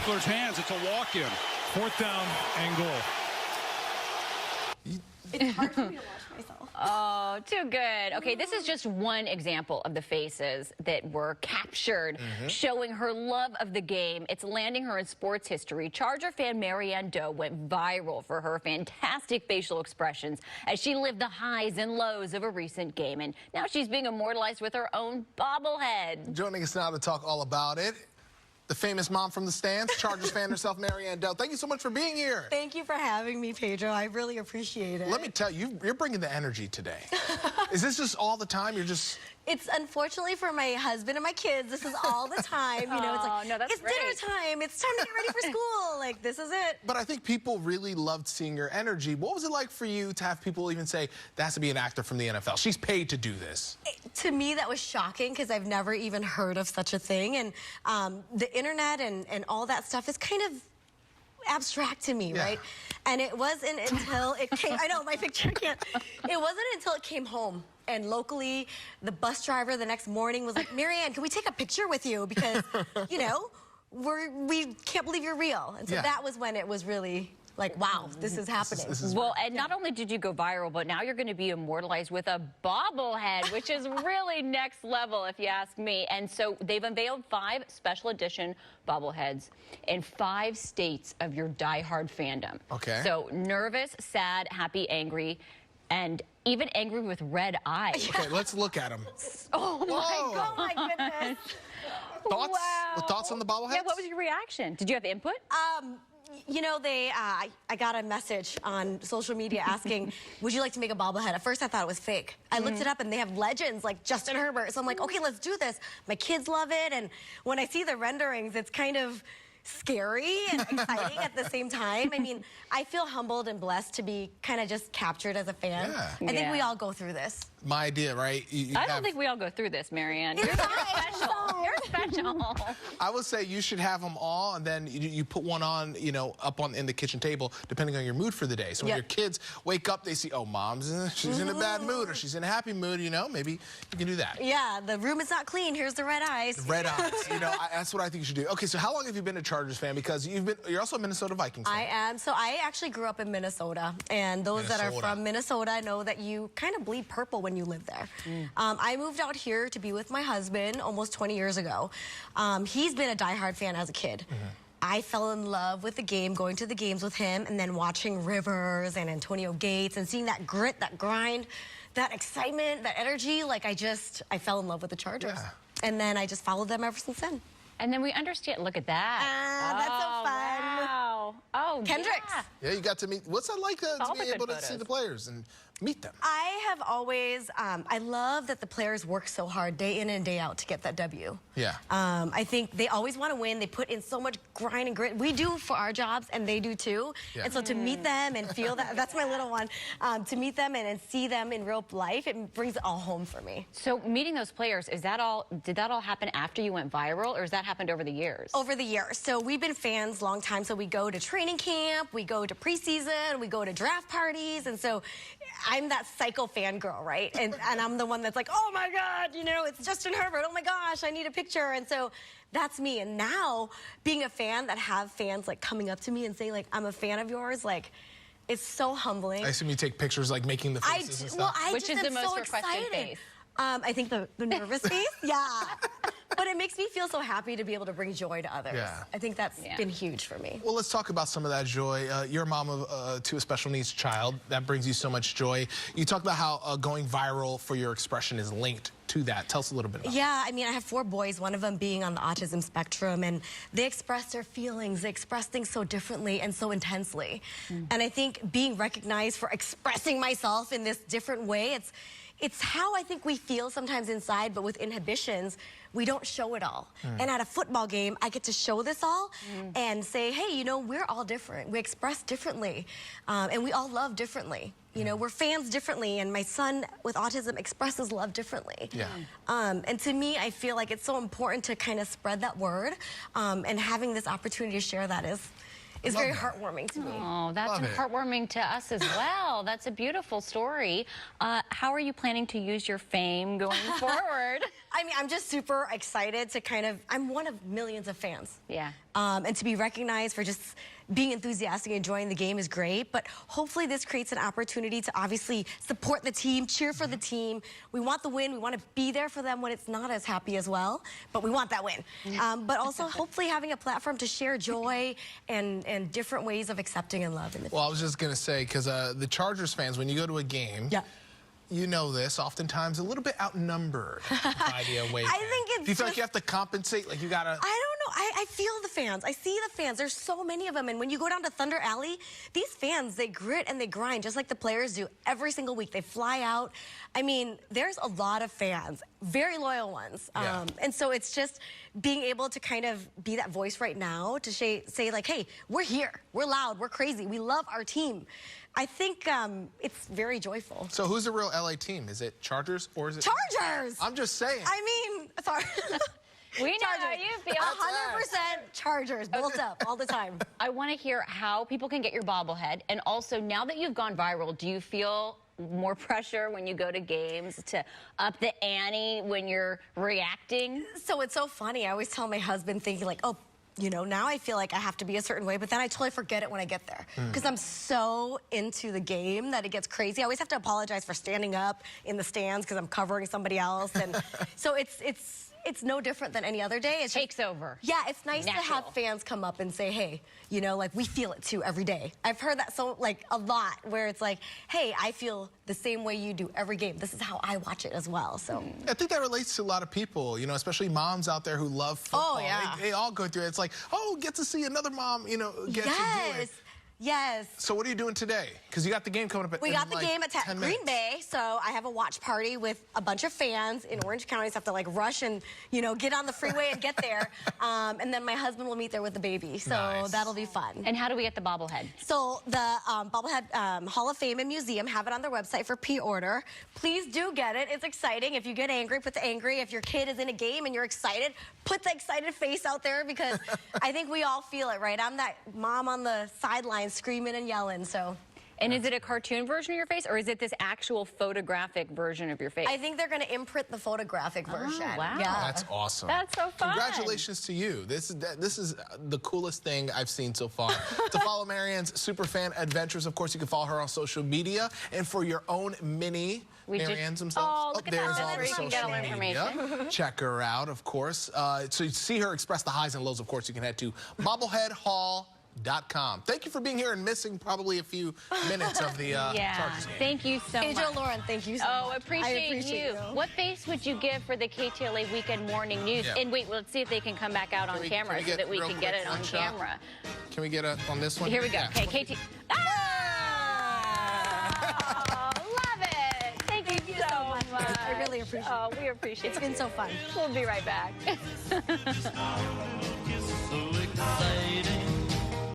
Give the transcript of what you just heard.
Eckler's hands. It's a walk-in. 4th down and goal. It's hard for me to watch myself. Oh, too good. Okay, this is just one example of the faces that were captured showing her love of the game. It's landing her in sports history. Charger fan Merrianne went viral for her fantastic facial expressions as she lived the highs and lows of a recent game. And now she's being immortalized with her own bobblehead. Joining us now to talk all about it, the famous mom from the stands, Chargers fan herself, Merrianne. Thank you so much for being here. Thank you for having me, Pedro. I really appreciate it. Let me tell you, you're bringing the energy today. Is this just all the time? You're just... It's unfortunately for my husband and my kids, this is all the time. You know, it's like, no, that's it's great. dinner time. It's time to get ready for school. Like, this is it. But I think people really loved seeing your energy. What was it like for you to have people even say, that has to be an actor from the NFL? She's paid to do this. To me, that was shocking because I've never even heard of such a thing. And the internet and all that stuff is kind of abstract to me, right? And it wasn't until it came, I know, my picture can't, it wasn't until it came home. And locally, the bus driver the next morning was like, Merrianne, can we take a picture with you? Because, you know, we can't believe you're real. And so that was when it was really like, wow, this is happening. Well, and not only did you go viral, but now you're going to be immortalized with a bobblehead, which is really next level, if you ask me. And so they've unveiled 5 special edition bobbleheads in 5 states of your diehard fandom. Okay. So nervous, sad, happy, angry, and even angry with red eyes. Okay, let's look at them. Oh, Oh my goodness. Thoughts? Wow. Thoughts on the bobbleheads? Yeah, what was your reaction? Did you have input? You know, I got a message on social media asking, would you like to make a bobblehead? At first, I thought it was fake. I looked it up, and they have legends like Justin Herbert. So I'm like, okay, let's do this. My kids love it, and when I see the renderings, it's kind of scary and exciting at the same time. I mean, I feel humbled and blessed to be kind of just captured as a fan. Yeah. I think we all go through this. My idea, right? I don't think we all go through this, Merrianne. You're special. You're special. I would say you should have them all, and then you put one on, you know, up on in the kitchen table, depending on your mood for the day. So when your kids wake up, they see, oh, she's in a bad mood, or she's in a happy mood. You know, maybe you can do that. Yeah, the room is not clean. Here's the red eyes. The red eyes. You know, that's what I think you should do. Okay, so how long have you been a Chargers fan? Because you're also a Minnesota Vikings fan. I am. So I actually grew up in Minnesota, and those that are from Minnesota know that you kind of bleed purple when you live there. I moved out here to be with my husband almost 20 years ago. He's been a diehard fan as a kid. I fell in love with the game, going to the games with him, and then watching Rivers and Antonio Gates and seeing that grit, that grind, that excitement, that energy. Like, I fell in love with the Chargers. And then I just followed them ever since then. And then we understand. Look at that. That's so fun. Wow. Oh, Kendricks. Yeah, you got to meet. What's that like to be able to see the players and meet them? I have always, I love that the players work so hard day in and day out to get that W. Yeah. I think they always want to win. They put in so much grind and grit. We do for our jobs, and they do too. And so to meet them and feel that, that's my little one, to meet them and see them in real life, it brings it all home for me. So meeting those players, did that all happen after you went viral, or has that happened over the years? Over the years. So we've been fans a long time. So we go to training camp, we go to preseason, we go to draft parties. And so I'm that psycho fangirl, right? And I'm the one that's like, oh my God, you know, it's Justin Herbert. Oh my gosh, I need a picture. And so that's me. And now being a fan that have fans like coming up to me and saying like, I'm a fan of yours, like, it's so humbling. I assume you take pictures like making the faces and stuff. Which is the most requested face? I think the nervous face, But it makes me feel so happy to be able to bring joy to others. I think that's been huge for me. Well, let's talk about some of that joy. You're a mom to a special needs child. That brings you so much joy. You talked about how going viral for your expression is linked to that. Tell us a little bit about that. I mean, I have 4 boys, one of them being on the autism spectrum, and they express their feelings. They express things so differently and so intensely. And I think being recognized for expressing myself in this different way, it's how I think we feel sometimes inside, but with inhibitions, we don't show it all. And at a football game, I get to show this all and say, hey, you know, we're all different. We express differently, and we all love differently. You know, we're fans differently, and my son with autism expresses love differently. And to me, I feel like it's so important to kind of spread that word, and having this opportunity to share that is very heartwarming to me. Oh, that's Love it. heartwarming to us as well. That's a beautiful story. How are you planning to use your fame going forward? I mean, I'm just super excited to I'm one of millions of fans. Yeah. And to be recognized for just being enthusiastic and enjoying the game is great, but hopefully this creates an opportunity to obviously support the team, cheer for the team. We want the win. We want to be there for them when it's not as happy as well, but we want that win. But also hopefully having a platform to share joy and different ways of accepting and love in the Well, I was just going to say, because the Chargers fans, when you go to a game, you know this, oftentimes a little bit outnumbered by the away fans. I think it's Do you feel like you have to compensate? Like you got to... I don't know. I feel the fans. I see the fans. There's so many of them. And when you go down to Thunder Alley, these fans, they grit and they grind just like the players do every single week. They fly out. I mean, there's a lot of fans, very loyal ones. Yeah. And so it's just being able to kind of be that voice right now to say like, hey, we're here. We're loud. We're crazy. We love our team. I think it's very joyful. So who's the real LA team? Is it Chargers or is it... Chargers! I'm just saying. I mean, sorry. We know how you feel. 100% Chargers, built up all the time. I want to hear how people can get your bobblehead. And also, now that you've gone viral, do you feel more pressure when you go to games to up the ante when you're reacting? So it's so funny. I always tell my husband thinking like, oh, you know, now I feel like I have to be a certain way, but then I totally forget it when I get there because I'm so into the game that it gets crazy. I always have to apologize for standing up in the stands because I'm covering somebody else. And so it's no different than any other day. It takes over. Yeah, it's nice to have fans come up and say, hey, you know, like we feel it too every day. I've heard that so like a lot where it's like, hey, I feel the same way you do every game. This is how I watch it as well. So I think that relates to a lot of people, you know, especially moms out there who love football. Oh, yeah. They all go through it. It's like, oh, get to see another mom, you know, get to do it. Yes. So what are you doing today? Because you got the game coming up at We got the game at 10 Green minutes. Bay, so I have a watch party with a bunch of fans in Orange County. So I have to like rush and, you know, get on the freeway and get there. And then my husband will meet there with the baby. So Nice. that'll be fun. And how do we get the bobblehead? So the Bobblehead Hall of Fame and Museum have it on their website for pre-order. Please do get it. It's exciting. If you get angry, put the angry. If your kid is in a game and you're excited, put the excited face out there because I think we all feel it, right? I'm that mom on the sidelines screaming and yelling. So. And is it a cartoon version of your face, or is it this actual photographic version of your face? I think they're going to imprint the photographic version. Wow. Yeah. That's awesome. That's so fun. Congratulations to you. This is the coolest thing I've seen so far. To follow Merrianne's superfan adventures, of course, you can follow her on social media. And for your own mini Merrianne's themselves, Oh, look at there's that. all the You can get all the social media. Check her out, of course. So you see her express the highs and lows, of course, you can head to bobbleheadhall.com. Thank you for being here and missing probably a few minutes of the Chargers game. Thank you so much. Adrian Lauren, thank you so much. I appreciate you. What face would you give for the KTLA Weekend Morning News? Yeah. And wait, let's see if they can come back out on camera so that we can get it on camera. Can we get on this one? Here we go. Yeah. Okay, KT. Oh, love it. Thank you so much. I really appreciate it. Oh, we appreciate it. It's been so fun. We'll be right back. So exciting.